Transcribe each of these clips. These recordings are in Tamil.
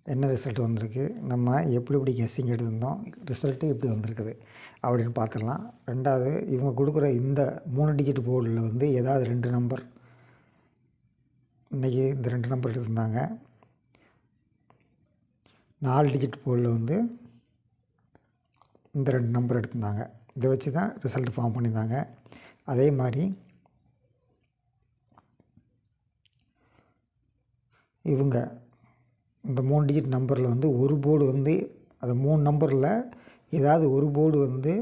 என்ன ரிசல்ட் வந்திருக்கு, நம்ம எப்படி கெஸ்ஸிங் எடுத்திருந்தோம், ரிசல்ட்டு எப்படி வந்திருக்குது அப்படின்னு பார்த்துடலாம். ரெண்டாவது, இவங்க கொடுக்குற இந்த 3 டிஜிட் போர்டில் வந்து ஏதாவது 2 நம்பர், இன்றைக்கி இந்த 2 நம்பர் எடுத்திருந்தாங்க. 4 டிஜிட் போர்டில் வந்து இந்த 2 நம்பர் எடுத்திருந்தாங்க. இதை வச்சு தான் ரிசல்ட் ஃபார்ம் பண்ணியிருந்தாங்க. அதே மாதிரி இவங்க இந்த 3 டிஜிட் நம்பரில் வந்து ஒரு போர்டு வந்து அந்த 3 நம்பரில் ஏதாவது ஒரு போர்டு வந்து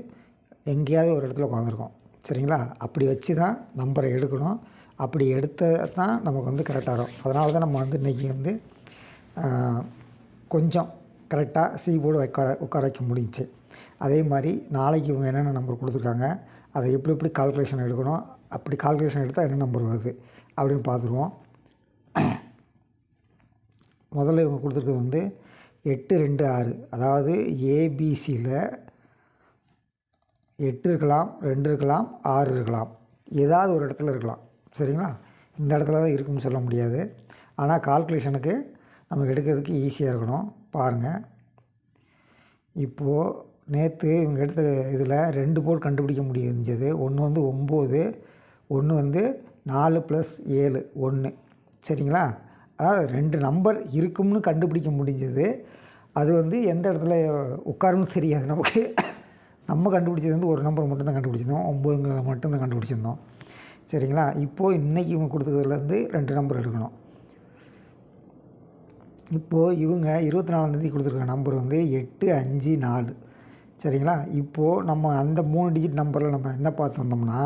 எங்கேயாவது ஒரு இடத்துல உட்காந்துருக்கும். சரிங்களா? அப்படி வச்சு தான் நம்பரை எடுக்கணும். அப்படி எடுத்தால் தான் நமக்கு வந்து கரெக்டாக வரும். அதனால தான் நம்ம வந்து இன்றைக்கி வந்து கொஞ்சம் கரெக்டாக சி போர்டு உட்கார வைக்க முடிஞ்சிச்சு. அதே மாதிரி நாளைக்கு இவங்க என்னென்ன நம்பர் கொடுத்துருக்காங்க, அதை எப்படி கால்குலேஷன் எடுக்கணும், அப்படி கால்குலேஷன் எடுத்தால் என்ன நம்பர் வருது அப்படின்னு பார்த்துருவோம். முதல்ல இவங்க கொடுத்துருக்கிறது வந்து 8 2 6, அதாவது ஏபிசியில் 8 இருக்கலாம், 2 இருக்கலாம், 6 இருக்கலாம், ஏதாவது ஒரு இடத்துல இருக்கலாம். சரிங்களா? இந்த இடத்துல தான் இருக்குன்னு சொல்ல முடியாது. ஆனால் கால்குலேஷனுக்கு நமக்கு எடுக்கிறதுக்கு ஈஸியாக இருக்கணும். பாருங்கள், இப்போது நேற்று இவங்க எடுத்த இதில் 2 போர்டு கண்டுபிடிக்க முடிஞ்சது. ஒன்று வந்து 9, ஒன்று வந்து 4 + 7 1. சரிங்களா? அதாவது 2 நம்பர் இருக்கும்னு கண்டுபிடிக்க முடிஞ்சது. அது வந்து எந்த இடத்துல உட்காருன்னு தெரியாது நமக்கு. நம்ம கண்டுபிடிச்சது வந்து ஒரு நம்பர் மட்டும்தான் கண்டுபிடிச்சிருந்தோம், 9ங்கிறத மட்டும்தான் கண்டுபிடிச்சிருந்தோம். சரிங்களா? இப்போது இன்றைக்கி இவங்க கொடுத்ததுலேருந்து 2 நம்பர் எடுக்கணும். இப்போது இவங்க 24ஆந்தேதி கொடுத்துருக்க நம்பர் வந்து 8 5 4. சரிங்களா? இப்போது நம்ம அந்த 3 டிஜிட் நம்பரில் நம்ம என்ன பார்த்து வந்தோம்னா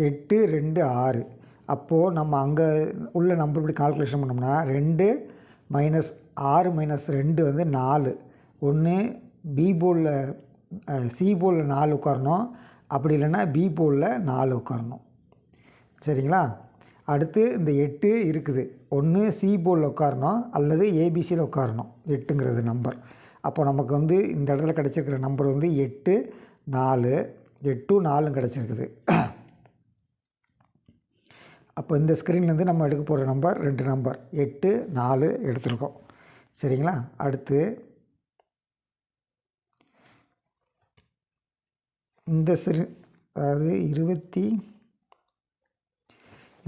8 2 6. அப்போது நம்ம அங்கே உள்ள நம்பர் இப்படி கால்குலேஷன் பண்ணோம்னா 2 - 6 - 2 வந்து 4. ஒன்று பி போர்டில் சி போர்டில் 4 உட்காரணும், அப்படி இல்லைன்னா பி போர்டில் 4 உட்காரணும். சரிங்களா? அடுத்து இந்த 8 இருக்குது, ஒன்று சி போர்டில் உட்காரணும் அல்லது ஏபிசியில் உட்காரணும். 8ங்கிறது நம்பர். அப்போ நமக்கு வந்து இந்த இடத்துல கிடச்சிருக்கிற நம்பர் வந்து 8 4, 8 4 கிடச்சிருக்குது. அப்போ இந்த ஸ்க்ரீன்லேருந்து நம்ம எடுக்க போகிற நம்பர் 2 நம்பர் 8 4 எடுத்துருக்கோம். சரிங்களா? அடுத்து இந்த அதாவது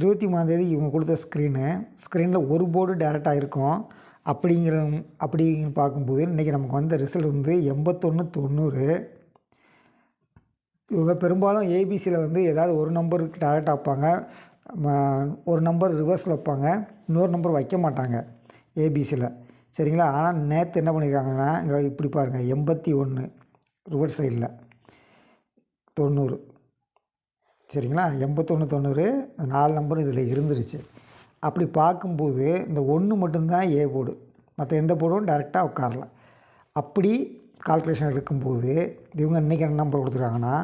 23ஆந்தேதி இவங்க கொடுத்த ஸ்க்ரீனில் ஒரு போர்டு டேரெக்டாக இருக்கும். அப்படிங்கிற பார்க்கும்போது இன்றைக்கி நமக்கு வந்த ரிசல்ட் வந்து 81 90. இவங்க பெரும்பாலும் ஏபிசியில் வந்து ஏதாவது ஒரு நம்பருக்கு டேரெக்டாக வைப்பாங்க, ஒரு நம்பர் ரிவர்ஸில் வைப்பாங்க, இன்னொரு நம்பர் வைக்க மாட்டாங்க ஏபிசியில். சரிங்களா? ஆனால் நேற்று என்ன பண்ணியிருக்காங்கன்னா, இங்கே இப்படி பாருங்கள், 81 ரிவர்ஸ் சைடில் 90. சரிங்களா? 81 90 4 நம்பரும் இதில் இருந்துருச்சு. அப்படி பார்க்கும்போது இந்த 1 மட்டும்தான் ஏ போர்டு, மற்ற எந்த போர்டும் டேரெக்டாக உட்காரலாம். அப்படி கால்குலேஷன் எடுக்கும்போது இவங்க இன்றைக்கி என்ன நம்பர் கொடுத்துருக்காங்கன்னா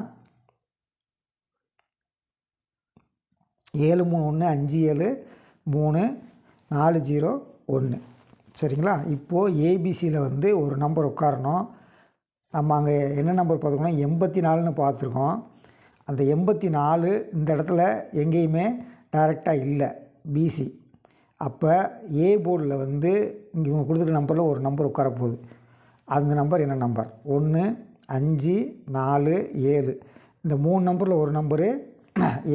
7 3 1 5 7 3 4 0 1. சரிங்களா? இப்போது ஏபிசியில் வந்து ஒரு நம்பர் உட்காரணும். நம்ம அங்கே என்ன நம்பர் பார்த்துக்கணும், 84ன்னு பார்த்துருக்கோம். அந்த 84 இந்த இடத்துல எங்கேயுமே டைரெக்டாக இல்லை, பிசி. அப்போ ஏ போர்டில் வந்து இங்கே இவங்க கொடுத்துருக்க நம்பரில் ஒரு நம்பர் உட்கார போகுது. அந்த நம்பர் என்ன நம்பர், 1 5 4 7. இந்த 3 நம்பரில் ஒரு நம்பரு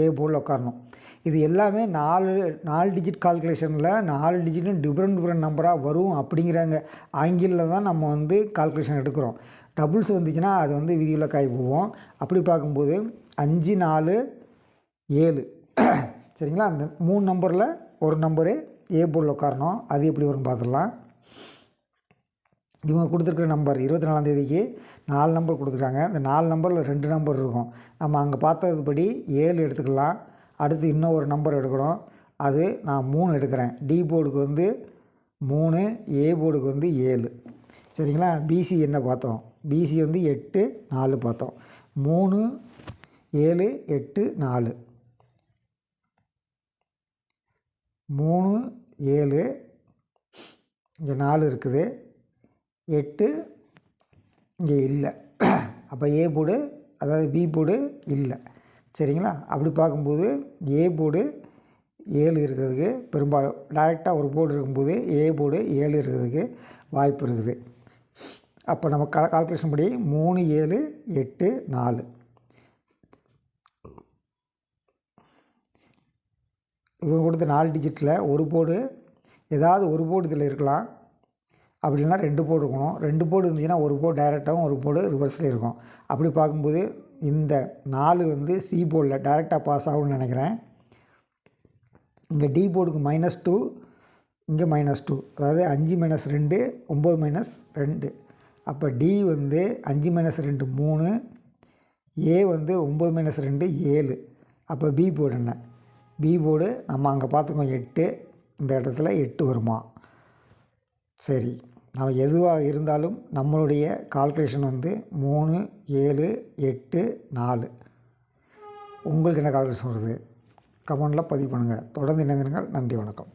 ஏ போர்டில் உட்காரணும். இது எல்லாமே 4 டிஜிட் கால்குலேஷனில் 4 டிஜிட்டும் டிஃப்ரெண்ட் நம்பராக வரும் அப்படிங்கிறாங்க ஆங்கிலில் தான் நம்ம வந்து கால்குலேஷன் எடுக்கிறோம். டபுள்ஸ் வந்துச்சுன்னா அது வந்து விதியில் காய் போவோம். அப்படி பார்க்கும்போது 5 4 7. சரிங்களா? அந்த 3 நம்பரில் ஒரு நம்பரு ஏ போர்டில் உட்காரணும். அது எப்படி வரும்னு பார்த்துடலாம். இவங்க கொடுத்துருக்குற நம்பர் 24ஆந்தேதிக்கு 4 நம்பர் கொடுத்துருக்காங்க. இந்த 4 நம்பரில் 2 நம்பர் இருக்கும். நம்ம அங்கே பார்த்ததுபடி 7 எடுத்துக்கலாம். அடுத்து இன்னும் ஒரு நம்பர் எடுக்கணும், அது நான் 3 எடுக்கிறேன். டி போர்டுக்கு வந்து 3, ஏ போர்டுக்கு வந்து 7. சரிங்களா? பிசி என்ன பார்த்தோம், பிசி வந்து 8 4 பார்த்தோம். 3 7 8 4, 3 7, இங்கே 4 இருக்குது, 8 இங்கே இல்லை. அப்போ ஏ போர்டு, அதாவது பி போர்டு இல்லை. சரிங்களா? அப்படி பார்க்கும்போது ஏ போர்டு 7 இருக்கிறதுக்கு பெரும்பாலும் டைரெக்டாக ஒரு போர்டு இருக்கும்போது ஏ போர்டு 7 இருக்கிறதுக்கு வாய்ப்பு இருக்குது. அப்போ நம்ம கால்குலேஷன் படி 3 7 8 4 இவங்க கொடுத்த 4 டிஜிட்டில் ஒரு போர்டு ஏதாவது ஒரு போர்டு இதில் இருக்கலாம். அப்படி இல்லைனா 2 போர்டு இருக்கணும். 2 போர்டு இருந்துச்சுன்னா ஒரு போர்டு டைரெக்டாகவும் ஒரு போர்டு ரிவர்ஸில் இருக்கும். அப்படி பார்க்கும்போது இந்த 4 வந்து சி போர்டில் டைரெக்டாக பாஸ் ஆகும்னு நினைக்கிறேன். இங்கே டி போர்டுக்கு -2 இங்கே -2 அதாவது 5 - 2 9 - 2. அப்போ டி வந்து 5 - 2 3, ஏ வந்து 9 - 2 7. அப்போ பி போர்டு என்ன? பி போர்டு நம்ம அங்கே பார்த்துக்கோம் 8, இந்த இடத்துல 8 வருமா? சரி, நம்ம எதுவாக இருந்தாலும் நம்மளுடைய கால்குலேஷன் வந்து 3 7 8 4. உங்களுக்கு என்ன கால்குலேஷன் வருது? கமெண்டில் பதிவு பண்ணுங்கள். தொடர்ந்து இணைந்திருங்கள். நன்றி, வணக்கம்.